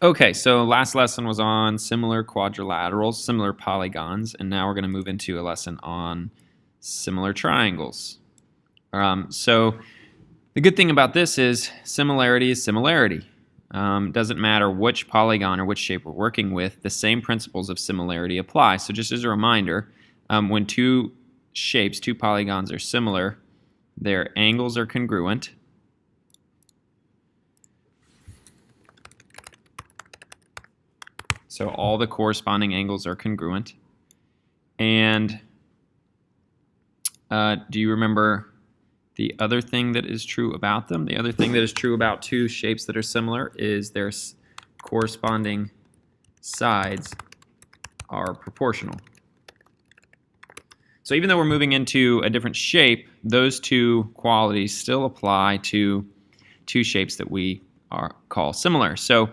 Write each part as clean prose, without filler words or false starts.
Okay, so last lesson was on similar quadrilaterals, similar polygons, and now we're going to move into a lesson on similar triangles. So the good thing about this is similarity is similarity. Doesn't matter which polygon or which shape we're working with, the same principles of similarity apply. So just as a reminder, when two shapes, two polygons are similar, their angles are congruent. So all the corresponding angles are congruent. And do you remember the other thing that is true about them? The other thing that is true about two shapes that are similar is their corresponding sides are proportional. So even though we're moving into a different shape, those two qualities still apply to two shapes that we call similar. So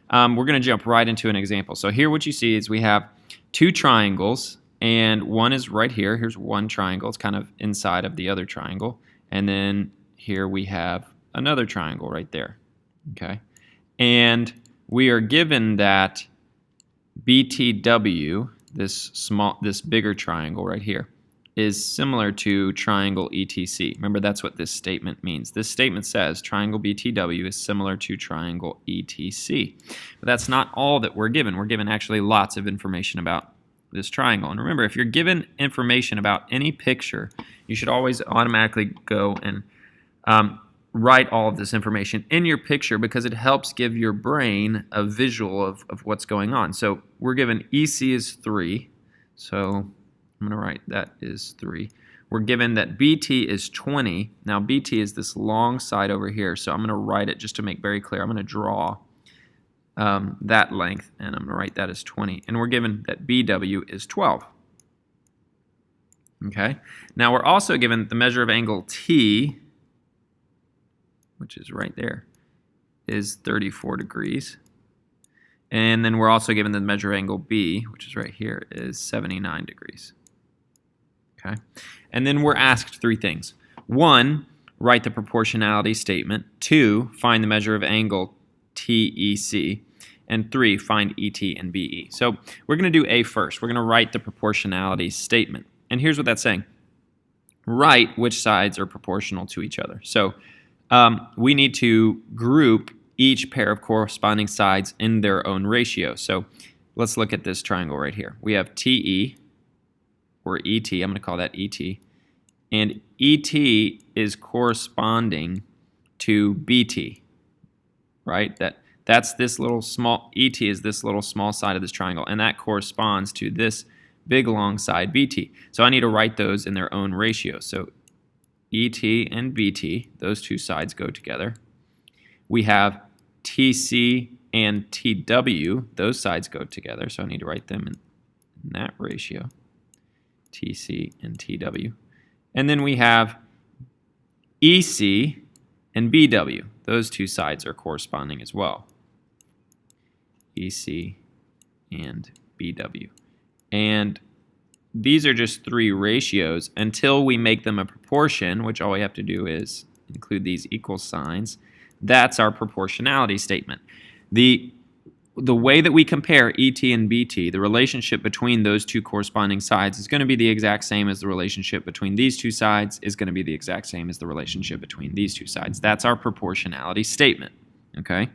we're going to jump right into an example. So here what you see is we have two triangles, and one is right here. Here's one triangle. It's kind of inside of the other triangle. And then here we have another triangle right there. Okay? And we are given that BTW, this bigger triangle right here, is similar to triangle ETC. Remember, that's what this statement means. This statement says triangle BTW is similar to triangle ETC. But that's not all that we're given. We're given actually lots of information about this triangle. And remember, if you're given information about any picture, you should always automatically go and write all of this information in your picture, because it helps give your brain a visual of what's going on. So we're given EC is 3. So I'm going to write that is 3. We're given that BT is 20. Now BT is this long side over here, so I'm going to write it just to make very clear. I'm going to draw that length, and I'm going to write that as 20. And we're given that BW is 12. Okay. Now we're also given the measure of angle T, which is right there, is 34 degrees. And then we're also given the measure of angle B, which is right here, is 79 degrees. Okay. And then we're asked three things. 1, write the proportionality statement. 2, find the measure of angle TEC. And 3, find ET and BE. So we're going to do A first. We're going to write the proportionality statement. And here's what that's saying. Write which sides are proportional to each other. So we need to group each pair of corresponding sides in their own ratio. So let's look at this triangle right here. We have TE, or ET, I'm going to call that ET, and ET is corresponding to BT, right? That's this little small, ET is this little small side of this triangle, and that corresponds to this big long side BT. So I need to write those in their own ratio. So ET and BT, those two sides go together. We have TC and TW, those sides go together, so I need to write them in that ratio. TC and TW. And then we have EC and BW. Those two sides are corresponding as well. EC and BW. And these are just three ratios until we make them a proportion, which all we have to do is include these equal signs. That's our proportionality statement. The way that we compare ET and BT, the relationship between those two corresponding sides, is going to be the exact same as the relationship between these two sides is going to be the exact same as the relationship between these two sides. That's our proportionality statement. Okay?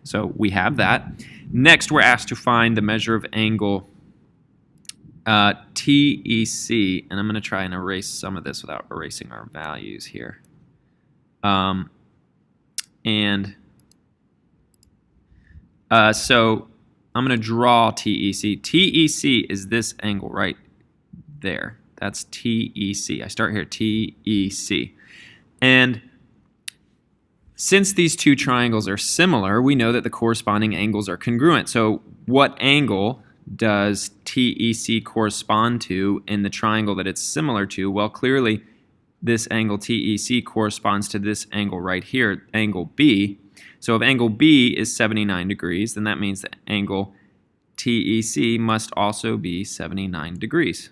So we have that. Next, we're asked to find the measure of angle TEC, and I'm going to try and erase some of this without erasing our values here. So I'm going to draw TEC. TEC is this angle right there. That's TEC. I start here, TEC. And since these two triangles are similar, we know that the corresponding angles are congruent. So what angle does TEC correspond to in the triangle that it's similar to? Well, clearly this angle TEC corresponds to this angle right here, angle B. So if angle B is 79 degrees, then that means that angle TEC must also be 79 degrees.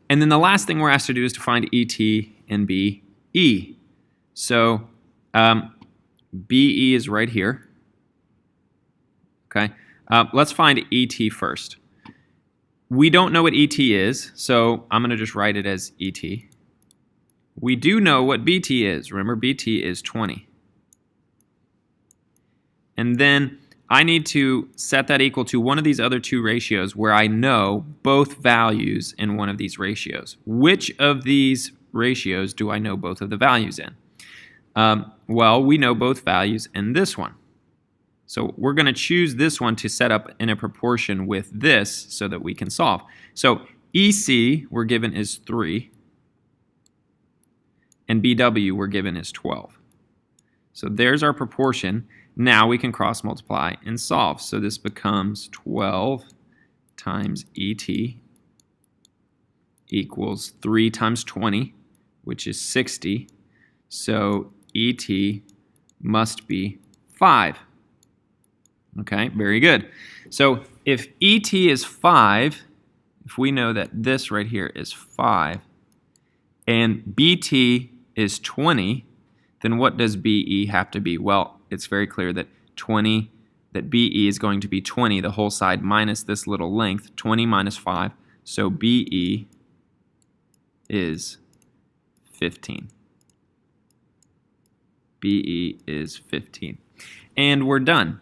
And then the last thing we're asked to do is to find ET and BE. So BE is right here. Okay, let's find ET first. We don't know what ET is, so I'm going to just write it as ET. We do know what BT is. Remember, BT is 20. And then I need to set that equal to one of these other two ratios where I know both values in one of these ratios. Which of these ratios do I know both of the values in? Well, we know both values in this one. So we're going to choose this one to set up in a proportion with this so that we can solve. So EC we're given is 3, and BW we're given is 12. So there's our proportion. Now we can cross multiply and solve. So this becomes 12 times ET equals 3 times 20, which is 60. So ET must be 5. Okay, very good. So if ET is 5, if we know that this right here is 5, and BT is 20, then what does BE have to be? Well, it's very clear that BE is going to be 20, the whole side minus this little length, 20 minus 5. So BE is 15. BE is 15. And we're done.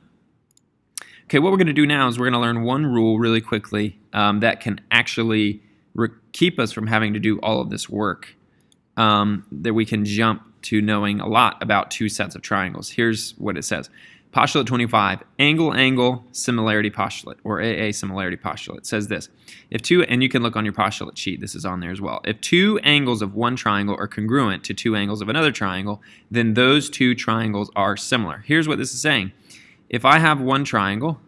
Okay, what we're going to do now is we're going to learn one rule really quickly that can actually keep us from having to do all of this work, that we can jump to knowing a lot about two sets of triangles. Here's what it says. Postulate 25, angle-angle similarity postulate, or AA similarity postulate, says this. If two, and you can look on your postulate sheet, this is on there as well. If two angles of one triangle are congruent to two angles of another triangle, then those two triangles are similar. Here's what this is saying. If I have one triangle,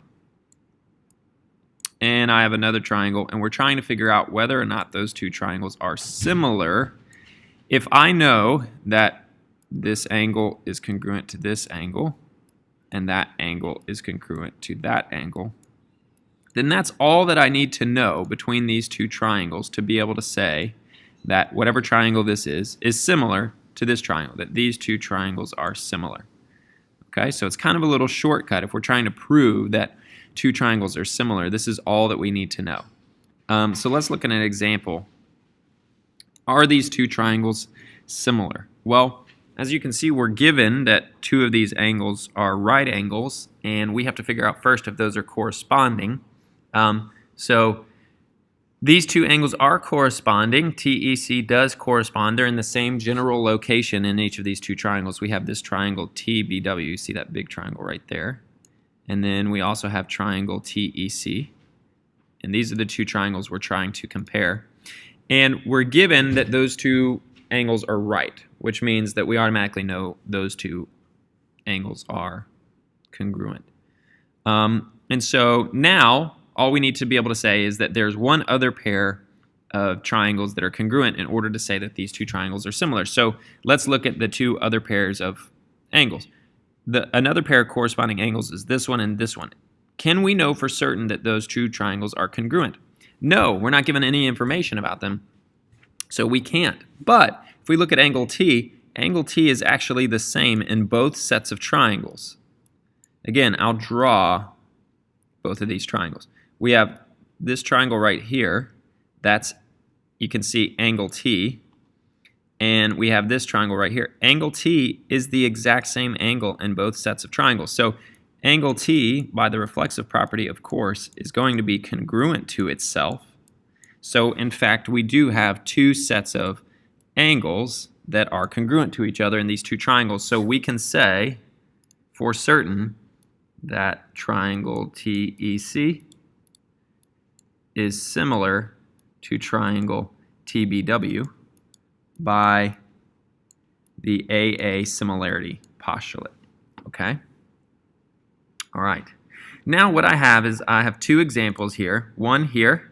and I have another triangle, and we're trying to figure out whether or not those two triangles are similar, if I know that this angle is congruent to this angle, and that angle is congruent to that angle, then that's all that I need to know between these two triangles to be able to say that whatever triangle this is similar to this triangle, that these two triangles are similar. Okay, so it's kind of a little shortcut if we're trying to prove that two triangles are similar. This is all that we need to know. So let's look at an example. Are these two triangles similar? Well, as you can see, we're given that two of these angles are right angles, and we have to figure out first if those are corresponding. So these two angles are corresponding. TEC does correspond. They're in the same general location in each of these two triangles. We have this triangle TBW. You see that big triangle right there. And then we also have triangle TEC. And these are the two triangles we're trying to compare. And we're given that those two angles are right, which means that we automatically know those two angles are congruent. And so now all we need to be able to say is that there's one other pair of triangles that are congruent in order to say that these two triangles are similar. So let's look at the two other pairs of angles. Another pair of corresponding angles is this one and this one. Can we know for certain that those two triangles are congruent? No, we're not given any information about them, so we can't. But if we look at angle T is actually the same in both sets of triangles. Again, I'll draw both of these triangles. We have this triangle right here. That's, you can see angle T. And we have this triangle right here. Angle T is the exact same angle in both sets of triangles. So angle T, by the reflexive property, of course, is going to be congruent to itself. So in fact, we do have two sets of angles that are congruent to each other in these two triangles. So we can say for certain that triangle TEC is similar to triangle TBW by the AA similarity postulate. Okay? All right. Now what I have is I have two examples here, one here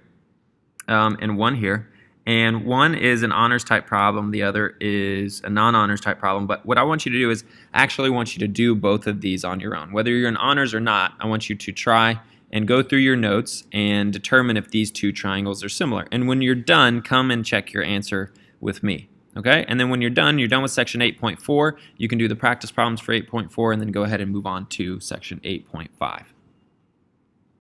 and one here. And one is an honors type problem, the other is a non-honors type problem. But what I want you to do is I actually want you to do both of these on your own. Whether you're in honors or not, I want you to try and go through your notes and determine if these two triangles are similar. And when you're done, come and check your answer with me. Okay? And then when you're done with section 8.4. You can do the practice problems for 8.4 and then go ahead and move on to section 8.5.